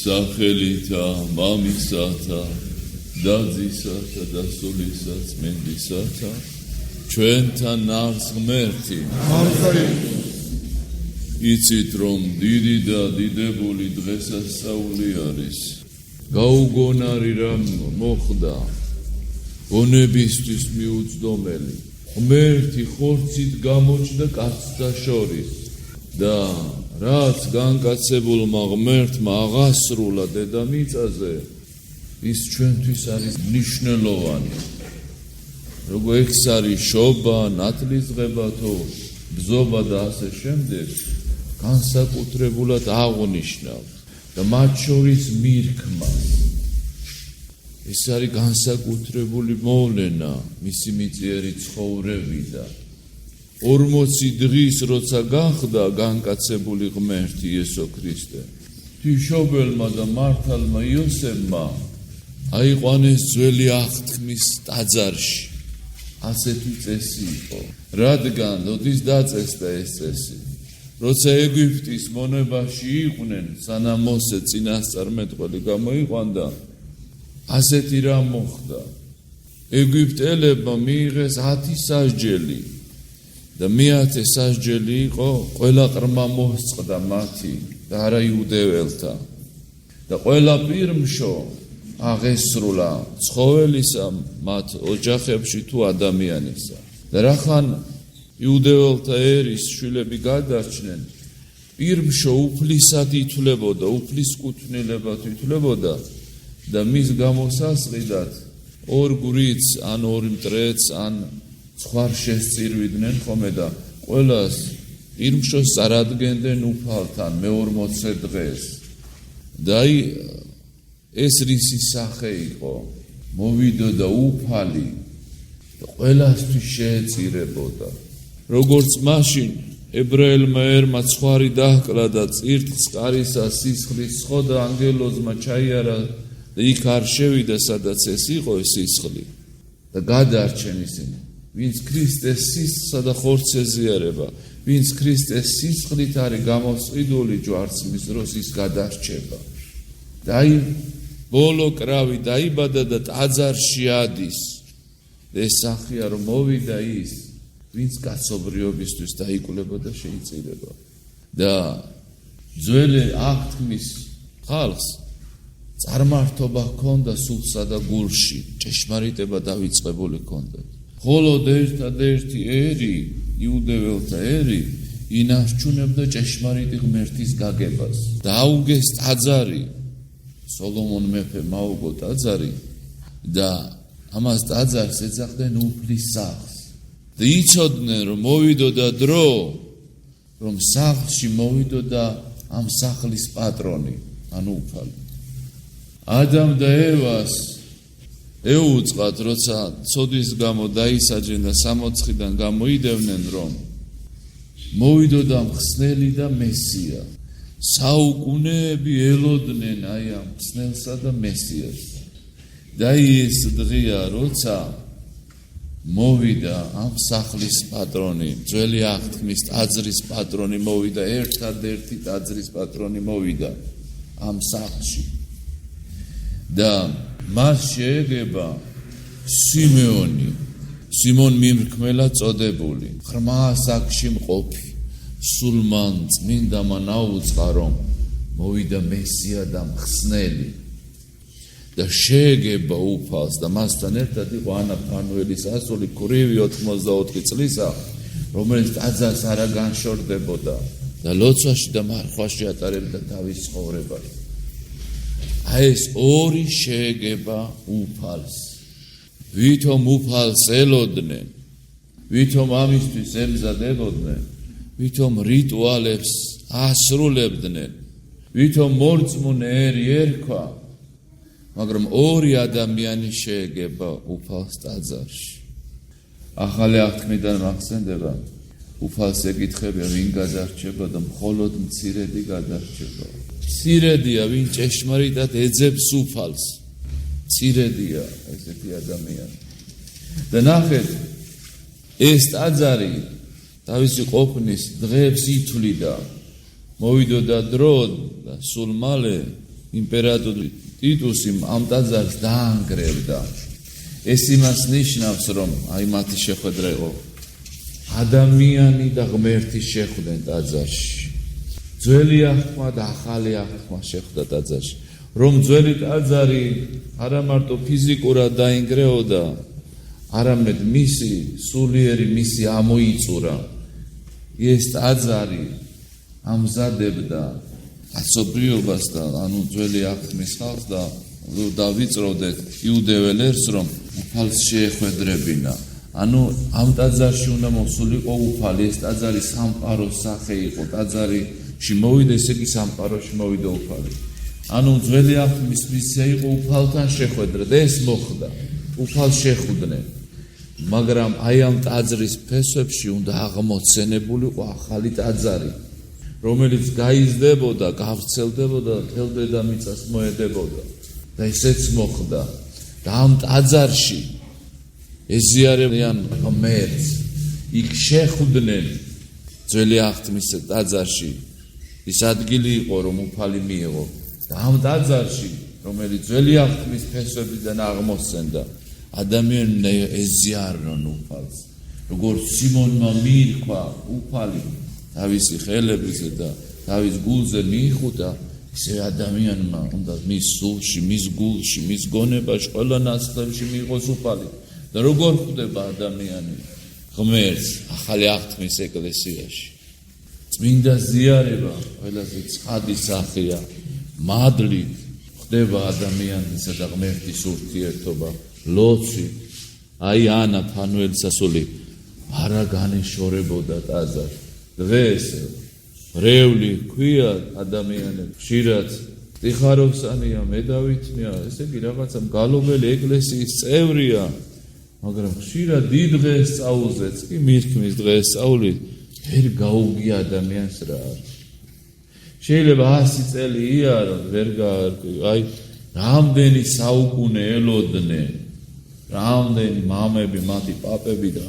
სახელითა მამისათა და ძისათა და სულისა წმინდისათა ჩვენთან ნავს ღმერთი იცით რომ დიდი და დიდებული დღესასწაული არის გაუგონარი რამ მოხდა გონებისთვის მიუწვდომელი ღმერთი ხორცით გამოჩნდა კაცთა შორის და რაც განკაცებულმა ღმერთმა აღასრულა დედამიწაზე ის ჩვენთვის არის მნიშვნელოვანი როგორ ეს არის შობა, ნათლისღება თუ ბზობა და ასე შემდეგ განსაკუთრებულად აღნიშნავს და მათ შორის მირქმას ეს არის განსაკუთრებული მოვლენა მისი მიწიერი ცხოვრებიდან 40 დღის როცა გახდა განკაცებული ღმერთი იესო ქრისტე თვიშობელმა და მართალმა იოსებმა აიყვანეს ძველი აღთქმის ტაძარში ასეთი წესი იყო რადგან როდის დაწესდა ეს წესი როცა ეგვიპტის მონებაში იყვნენ სანამ მოსე წინასწარმეტყველი გამოიყვანდა ასეთი რამ მოხდა ეგვიპტელებმა მიიღეს 10 სასჯელი და მე-10 სასჯელი იყო ყველა ყრმა მოსწყდა მათი და არა იუდეველთა და ყველა პირმშო აღესრულა ცხოველისა მათ ოჯახებში თუ ადამიანისა და რახან იუდეველთა ერის შვილები გადარჩნენ პირმშო უფლისად ითვლებოდა უფლის კუთვნილებად ითვლებოდა და მის გამოსასყიდად ორ გვრიც ან ორ მტრედს ან ცხვარ შესწირვიდნენ ხომე და ყველას პირმშოს წარადგენდნენ უფალთან მე-40 დღეს და ეს რისი სახე იყო მოვიდოდა უფალი და ყველასთვის შეეწირებოდა როგორც მაშინ ებრაელმა ერმა ცხვარი დაჰკლა და წირთხს კარისა სისხლის სხოდა ანგელოზმა ჩაიარა და იქ არ შევიდა სადაც ეს იყო ეს სისხლი და გადარჩენ ისინი ვინც ქრისტეს სისხლსა და ხორცს ეზიარება ვინც ქრისტეს სისხლით არის გამოსყიდული ჯვარცმის დროს ის გადარჩება და ბოლო კრავი დაიბადა და ტაძარში ადის ეს სახეა რომ მოვიდა ის ვინც კაცობრიობისთვის დაიკვლება და შეიწირება და ძველი აღთქმის ხალხს წარმართობა ჰქონდა სულსა და გულში ჭეშმარიტება დავიწყებული ჰქონდათ მხოლოდ ერთადერთი ერი იუდეველთა ერი ინარჩუნებდა ჭეშმარიტი ღმერთის გაგებას და აუგეს ტაძარი სოლომონ მეფე მაუგო ტაძარი და ამას ტაძარს ეძახდნენ უფლის სახლს და იცოდნენ რომ მოვიდოდა დრო რომ სახლში მოვიდოდა ამ სახლის პატრონი ანუ უფალი ადამ და ევას ეუწყათ როცა ცოდის გამო დაისაჯენ და 60-დან გამოიდევნენ რომ მოვიდოდა მხსნელი და მესია საუკუნეები ელოდნენ აი ამ მხსნელსა და მესიას და ის დღეა როცა მოვიდა ამ სახლის პატრონი ძველი აღთქმის ტაძრის პატრონი მოვიდა ერთადერთი ტაძრის პატრონი მოვიდა ამ სახლში და მას შეეგება სიმონ მიმრქმელა წოდებული ღრმა საკში მყოფი სულმან წმინდამა ნაუწყა რომ მოვიდა მესია და მხსნელი და შეეგება უფალს და მასთან ერთად იყო ანა ფანუელის ასული ქურივი 84 წლისა რომელიც ტაძარს არ განშორდებოდა და ლოცვაში და მარხვაში ატარებდა თავის ცხოვრებას აი ეს ორი შეეგება უფალს ვითომ უფალს ელოდნენ ვითომ ამისთვის ემზადებოდნენ ვითომ რიტუალებს ასრულებდნენ ვითომ მორწმუნე ერი ერქვა მაგრამ ორი ადამიანი შეეგება უფალს ტაძარში ახალი აღთქმიდან მახსენდება უფალს ეკითხებია ვინ გადარჩება და მხოლოდ მცირედი გადარჩება მცირედია ვინ ჭეშმარიტად ეძებს უფალს მცირედია ესეთი ადამიანი და ნახეთ ეს ტაძარი თავისი ყოფნის დღეებს ითვლიდა მოვიდოდა დრო და სულ მალე იმპერატორი ტიტუსი ამ ტაძარს დაანგრევდა. ეს იმას ნიშნავს, რომ აი მათი შეხვედრა იყო ადამიანი და ღმერთი შეხვდნენ ტაძარში. ძველი აღთქმა და ახალი აღთქმა შეხვდა ტაძარში. რომ ძველი ტაძარი არა მარტო ფიზიკურად დაინგრეოდა, არამედ მისი სულიერი მისი ამოიწურა. ეს ტაძარი ამზადებდა კაცობრიობას და ანუ ძველი აღთქმის ხალხს და დავიწროდეთ იუდეველს ერს, რომ უფალს შეეხვედრებინა. ანუ ამ ტაძარში უნდა მოსულიყო უფალი, ეს ტაძარი სამყაროს სახე იყო, ტაძარში მოვიდა, ესე იგი სამყაროში მოვიდა უფალი. ანუ ძველი აღთქმის მისია იყო უფალთან შეხვედრა და ეს მოხდა. უფალს შეხვდნენ. მაგრამ აი ამ ტაძრის ფესვებში უნდა აღმოცენებულიყო ახალი ტაძარი, რომელიც გაიზრდებოდა, გავრცელდებოდა, მთელ დედამიწას მოედებოდა. და ესეც მოხდა. და ამ ტაძარში ეზიარებიან ღმერთს, იქ შეხვდნენ ძველი აღთქმის ტაძარში. ის ადგილი იყო, რომ უფალი მიიღო. და ამ ტაძარში, რომელიც ძველი აღთქმის ფესვებიდან აღმოსცენდა, ადამიანები ეზიარონ უფალს. როგორც სიმონმა მიირქვა უფალი თავისი ხელებზე და თავის გულზე მიიხუტა, ისე ადამიანმა უნდა მის სულში, მის გულში, მის გონებაში, ყველა ნაწილში მიიღოს უფალი. და როგორ ხვდება ადამიანი ღმერთს ახალი აღთქმის ეკლესიაში? წმინდა ზიარება ყველაზე ცხადი სახეა, მადლით ხდება ადამიანისა და ღმერთის ურთიერთობა, ლოცვი. აი ანა ფანუელის ასული არა განეშორებოდა ტაძარს. დღეს რევლი ქვია ადამიანებს, ხშირად ტიხაროვსანია, მედავითნია, ესე იგი რაღაცა მგალობელი ეკლესიის წევრია, მაგრამ ხშირად დიდ დღესწაულზეც კი მირქმის დღესწაული ვერ გაუგია ადამიანს რა არის. შეიძლება 100 წელი იარონ, ვერ გაარკვი, აი რამდენი საუკუნე ელოდნენ, რამდენი მამები, მათი პაპები და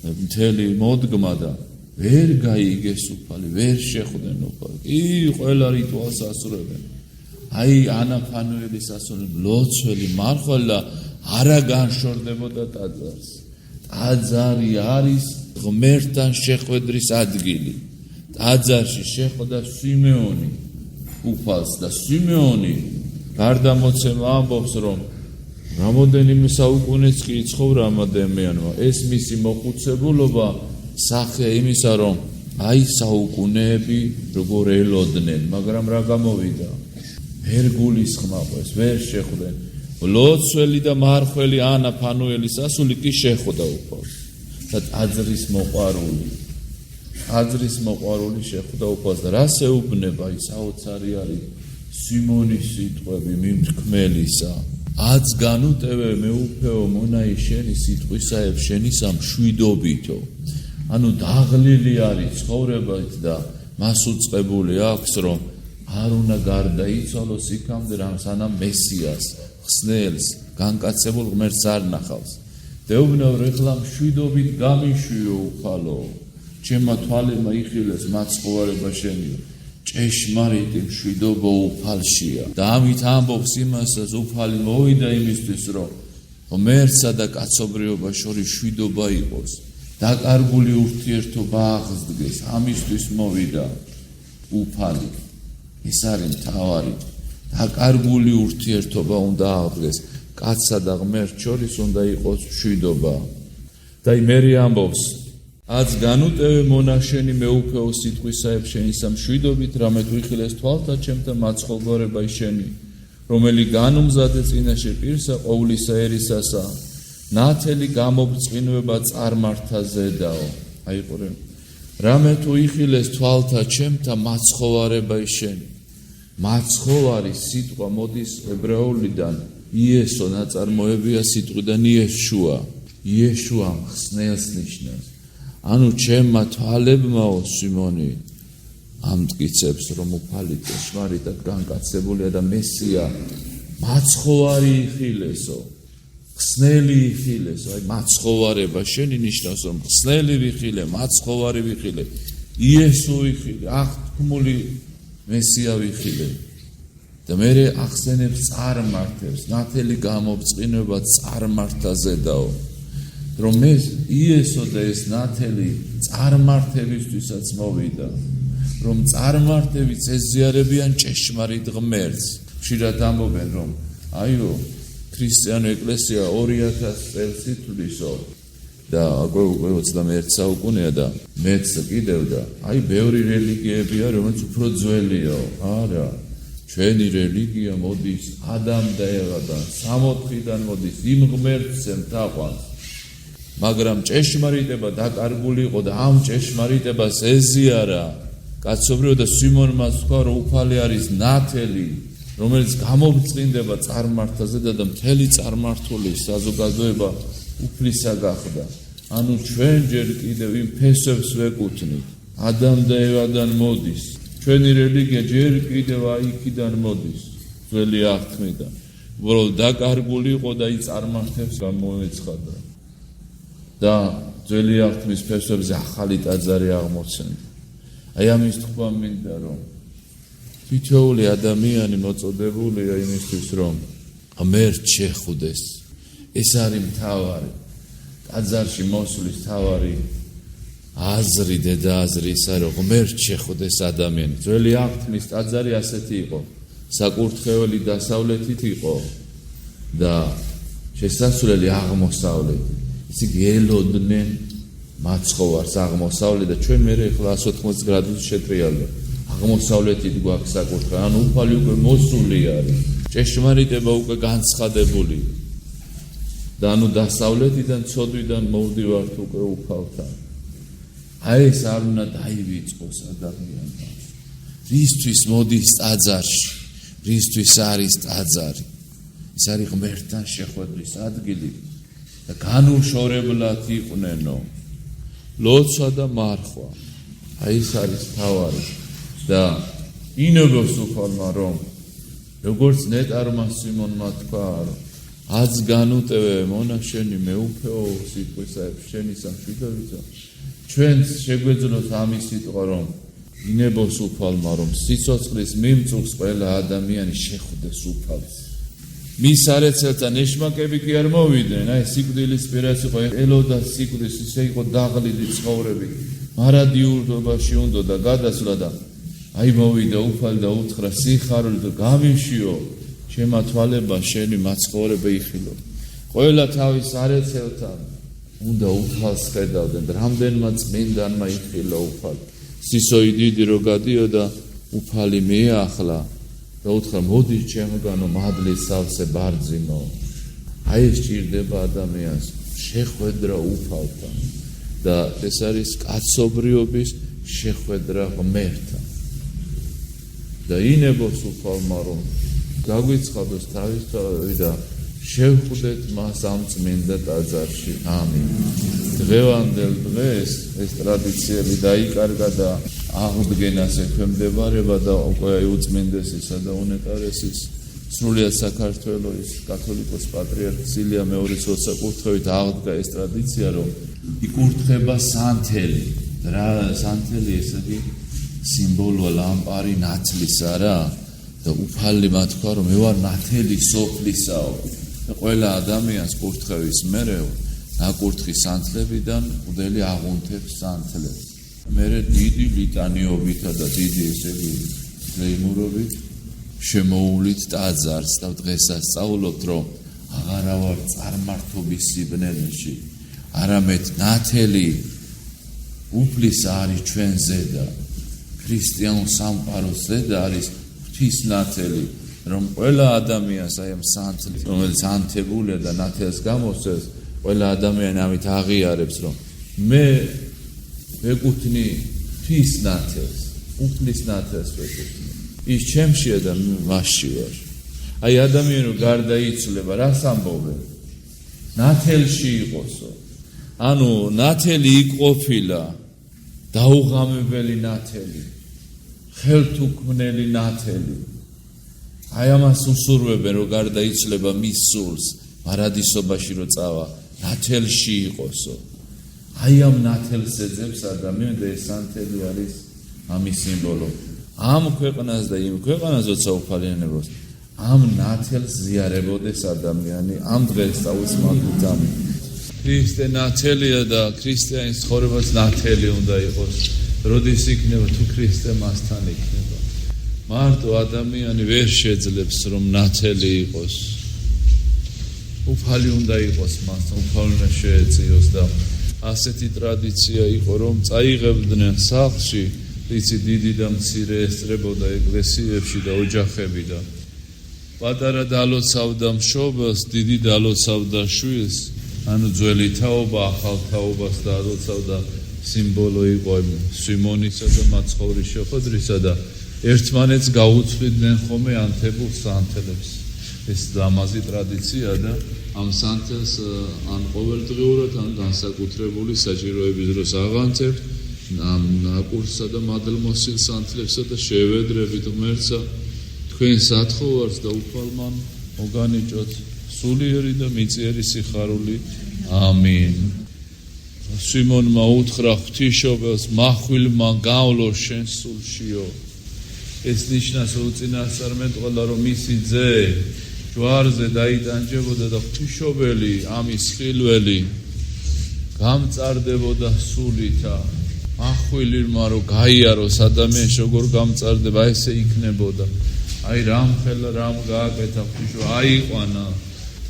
მთელი მოდგმა და ვერ გაიგეს უფალი, ვერ შეხვდნენ უფალი. ყველა რიტუალს ასრულებენ. აი ანა ფანუელის ასული ლოცველი მარხვალა არა განშორდებოდა ტაძარს. ტაძარი არის ღმერთთან შეხვედრის ადგილი. ტაძარში შეხვდა სიმეონი უფალს და სიმეონი გარდამოცემა ამბობს, რომ რამოდენიმე საუკუნეც კი იცხოვრა ამ ადამიანმა. ეს მისი მოხუცებულობა სახე იმისა, რომ აი საუკუნეები როგორ ელოდნენ, მაგრამ რა გამოვიდა? ვერ გულისხმავს, ვერ შეხვდნენ. ლოცველი და მარხველი ანა ფანუელის ასული კი შეხვდა უფალს. და ტაძრის მოყვარული შეხვდა უფალს და რას ეუბნება ის საოცარი არის სიმონის სიტყვები მიმთქმელისა. აც განუტევე მეუფეო მონაი შენი სიტყვისაებ შენისა მშვიდობითო. ანუ დაღლილი არის ცხოვრებით და მას უწყებული აქვს, რომ არ უნდა გარდაიცვალოს იქამდე, რომ სანამ მესიას, ხსნელს, განკაცებულ ღმერთს არ ნახავს. δεუბნევ ეხლა მშვიდობით გამიშვიო უფალო, ჩემმა თვალებმა იხილეს მაცხოვარება შენიო. ჭეშმარიტი მშვიდობა უფალშია. და ამით ამბობს იმასაც, უფალი მოვიდა იმისთვის, რომ ღმერთსა და კაცობრიობა შორის მშვიდობა იყოს. დაკარგული ურთიერთობა აღსდგეს, ამისთვის მოვიდა უფალი. ეს არის მთავარი. დაკარგული ურთიერთობა უნდა აღსდგეს. კაცსა და ღმერთს შორის უნდა იყოს მშვიდობა. და იმერი ამბობს, აც განუტევე მონაშენი მეუფეო სიტყვისაებ შენისა მშვიდობით, რამე თუ იხილეს თვალთა ჩემთა მაცხოვრება შენი, რომელი განუმზადე წინაშე პირსა ყოვლისა ერისასა, ნათელი გამობწყინვება წარმართა ზედაო. აი ყურე, რამე თუ იხილეს თვალთა ჩემთა მაცხოვარება შენი. მაცხოვარი სიტყვა მოდის ებრაულიდან იესო ნაწარმოებია სიტყვიდან იეშუა. იეშუა ხსნელს ნიშნავს. ანუ ჩემმა თვალებმაო სიმონი ამტკიცებს, რომ უფალი ჭეშმარიტად განკაცებულია და მესია მაცხოვარი იხილესო. ხსნელი იხილესო, აი მაცხოვარება შენი ნიშნავს, რომ ხსნელი ვიხილე, მაცხოვარი ვიხილე, იესო ვიხილე, აღთქმული მესია ვიხილე. და მე ახსენებს წარმართებს, ნათელი გამობწყინება წარმართაზედაო. რომ ეს იესო და ეს ნათელი წარმართებისთვისაც მოვიდა. რომ წარმართებიც ეზიარებიან ჭეშმარიტ ღმერთს. ხშირად ამბობენ რომ აიო ქრისტიანული ეკლესია 2000 წელს ითვლისო და 21 საუკუნეა და მეც კიდევ და აი ბევრი რელიგიებია რომელიც უფრო ძველია. არა, ჩვენი რელიგია მოდის ადამ და ევადან, 64-დან მოდის იმ ღმერთს ემთაყვანს. მაგრამ ჭეშმარიტება დაკარგული იყო და ამ ჭეშმარიტებას ეზიარა კაცობრიობა და სიმონმა თქვა რომ უფალი არის ნათელი რომელიც გამობწყინდება წარმართაზე და მთელი წარმართული საზოგადოება უფლისა გახდა. ანუ ჩვენ ჯერ კიდევ იმ ფესვებს ვეკუთვნით. ადამ და ევადან მოდის. ჩვენი რელიგია ჯერ კიდევ იქიდან მოდის. ძველი აღთქმიდან. უბრალოდ დაკარგული იყო და ის წარმართებს გამოეცხადა. და ძველი აღთქმის ფესვებზე ახალი ტაძარი აღმოცენდა. აი ამის თქვა მინდა რომ თითოეული ადამიანი მოწოდებულია იმისთვის რომ ღმერთს შეხვდეს. ეს არის მთავარი ტაძარში მოსვლის მთავარი აზრი დედააზრი ის არის რომ ღმერთს შეხვდეს ადამიანი. ძველი აღთქმის ტაძარი ასეთი იყო. საკურთხეველი დასავლეთით იყო და შესასვლელი აღმოსავლეთით. ისე გელოდნენ მაცხოვარს აღმოსავლეთ და ჩვენ მე ახლა 180 გრადუსი შეტრიალდა. აღმოსავლეთით გვაქვს საკურთხეველი, ანუ უფალი უკვე მოსული არის. ჭეშმარიტება უკვე განცხადებული. და ანუ დასავლეთიდან ცოდვიდან მოვდივართ უკვე უფალთან. აი ეს არ უნდა დაივიწყოს ადამიანმა. რისთვის მოდის ტაძარში? რისთვის არის ტაძარი? ეს არის ღმერთთან შეხვედრის ადგილი და განუშორებლად იყვნენო. ლოცვა და მარხვა. აი ეს არის თავარი და ინებოს უფალმა რომ როგორც ნეტარმა სიმონმა თქვა რომ აც განუტევე მონა შენი მეუფეო სიტყვისაებ შენი სამშვიდობისა ჩვენს შეგვეძლოს ამის სიტყვა რომ ინებოს უფალმა რომ სიცოცხლის მიმწურს ყველა ადამიანი შეხვდეს უფალს. მის არეცელთან ეშმაკები კი არ მოვიდნენ. აი სიკვდილის პირას იყო ელოდა სიკვდილს ისე იყო დაღლილი ცხოვრები. მარადიურობაში უნდა და გადასვლა და აი მოვიდა უფალი და უთხრა სიხარული და გამიშიო ჩემა თვალება შენი მაცხოვრება იხილო. ყველა თავის არეცელთან უნდა უფალს ხედავდნენ და რამდენმა წმინდანმა იხილა უფალი. სისოი დიდი რო გადიოდა უფალი მიახლა და უთხრა მოდი ჩემგანო მადლის სავსე ბარძიმო. აი ეს ჭირდება ადამიანს შეხვედრა უფალთან და ეს არის კაცობრიობის შეხვედრა ღმერთთან. და ინებოს უფალმა რომ გაგვიცხადოს თავისთავად და შევხვდეთ მას ამ წმინდა ტაძარში. ამინ. დღევანდელ დღეს ეს ტრადიციები დაიკარგა და აღდგენას ექვემდებარება და უკვე უწმინდესისა და უნეტარესის სრულიად საქართველოს კათოლიკოს პატრიარქ სილია მეორის როცაკურთხევით აღდგა ეს ტრადიცია რომ იკურთხება სანთელი. რა სანთელი ესეთი სიმბოლოა ლამპარი ნათლისა რა და უფალი მათქვა რომ მე ვარ ნათელი სოფლისაო და ყველა ადამიანს კურთხევის მერე ნაკურთხის სანთლებიდან უდელი აღუნთებს სანთლებს. მერე დიდი ლიტანიობითა და დიდი ესეთი ზეიმურობით შემოუვლით ტაძარს და დღესაც სწავლობთ რომ აღარა ვარ წარმართობის სიბნელეში არამედ ნათელი უფლის არის ჩვენ ზედა ქრისტიანულ სამყაროს ზედა არის ღვთის ნათელი რომ ყველა ადამიანს აი ამ სანთლით რომელიც ანთებულია და ნათელს გამოსცემს ყველა ადამიანი ამით აღიარებს რომ მე ვეკუთვნი ღვთის ნათელს უფლის ნათელს ვეკუთვნი ის ჩემშია და მასში ვარ. აი ადამიანი რომ გარდაიცვლება რას ამბობენ ნათელში იყოსო ანუ ნათელი იყოფილა დაუღამებელი ნათელი ხელთუქმნელი ნათელი აი ამას უსურვებენ რომ გარდაიცვლება მის სულს მარადისობაში რომ წავა ნათელში იყოსო აი ამ ნათელს ეძებს ადამიანი და ეს სანთელი არის ამის სიმბოლო ამ ქვეყანას და იმ ქვეყანას როცა უფალიანებოს ამ ნათელს ზიარებოდეს ადამიანი ამ დღეს დაუსმაგდით ამი ქრისტე ნათელია და ქრისტიანის ცხოვრებაც ნათელი უნდა იყოს როდის იქნება თუ ქრისტე მასთან იქნება მარტო ადამიანი ვერ შეძლებს რომ ნათელი იყოს უფალი უნდა იყოს მას უფალი უნდა შეეწიოს და ასეთი ტრადიცია იყო რომ წაიღებდნენ სახლში იცი დიდი და მცირე ესწრებოდა ეკლესიებში და ოჯახები და პატარა დალოცავდა მშობელს დიდი დალოცავდა შვილს ანუ ძველი თაობა ახალ თაობას დალოცავდა სიმბოლო იყო სიმონისა და მაცხოვრის შეხვედრისა და ერთმანეთს გაუწვიდნენ ხოლმე ანთებულ სანთელებს ეს ლამაზი ტრადიცია და ამ სანთელს ან ყოველდღიურად ან განსაკუთრებული საჭიროების დროს აღანთებთ ამ ნაკურსსა და მადლმოსილ სანთლებსა და შევედრებით ღმერთსა თქვენ სათხოვარს და უფალმა მოგანიჭოთ სულიერი და მიწიერი სიხარული ამინ სიმონმა უთხრა ღვთისმშობელს מחვილმა გავლო შენ სულშიო ეს ნიშნავს უწინასწარმეტყველა რომ მისი ძე ჯვარზე დაიტანჯებოდა და ღვთისმშობელი ამის ხილველი გამწარდებოდა სულითა מחვილმა რომ გაიაროს ადამიანს როგორ გამწარდება ესე იქნებოდა აი რამ ხელა რამ გააკეთა ღვთისმშობელი აიყვანა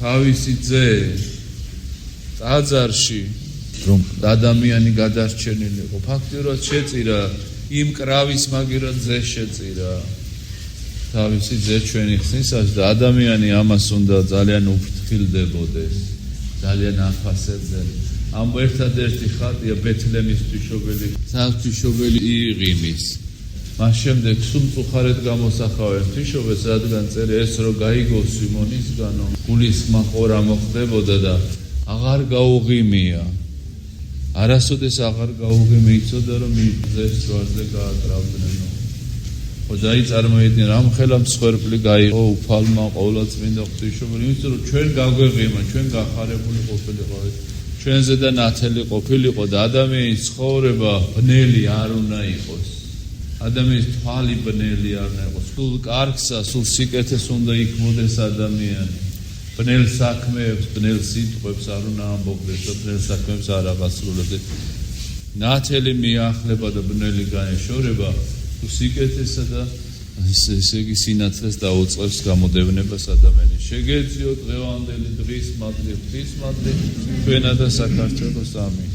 თავისი ძე ტაძარში რომ ადამიანი გადარჩენილიყო ფაქტიურად შეწირა იმ კრავის მაგირად ძე შეწირა თავისი ძე ჩვენი ხსნისას და ადამიანი ამას უნდა ძალიან უფრთხილდებოდეს ძალიან აფასებდნენ ამ ერთადერთი ხატია ბეთლემის ღვთისმშობელი ღვთისმშობელი იიღიმის მას შემდეგ სუმწუხარედ გამოსახავენ ღვთისმშობელს რადგან წერია ეს რომ გაიგოს სიმონისგანო გულისხმა ხორა მოხდებოდა და აღარ გაუღიმია არასოდეს აღარ გაუღიმია იცოდა რომ ძეს ჯვარზე გააკრავდნენ ხო წარმოიდგინე რამ ხელა მსხვერპლი გაიყო უფალმა ყოვლადწმინდა ღვთისმშობელი იმიტომ რომ ჩვენ გაგვეღიმა ჩვენ გახარებული ყოფილიყო ჩვენზე და ნათელი ყოფილიყო და ადამიანის ცხოვრება ბნელი არ უნდა იყოს ადამიანის თვალი ბნელი არ უნდა იყოს სულ კარგსა სულ სიკეთეს უნდა იქმოდეს ადამიანი ბნელ საქმეებს ბნელ სიტყვებს არ უნდა ამბობდეს და ბნელ საქმეებს არ აღასრულებდეს ნათელი მიახლება და ბნელი განეშორება თუ სიკეთესა და ესე იგი სინათლეს დაუწყებს გამოდევნებას ადამიანის შეგეძიო დღევანდელი დღის მადლი ღვთის მადლი თქვენა და საქართველოს ამინ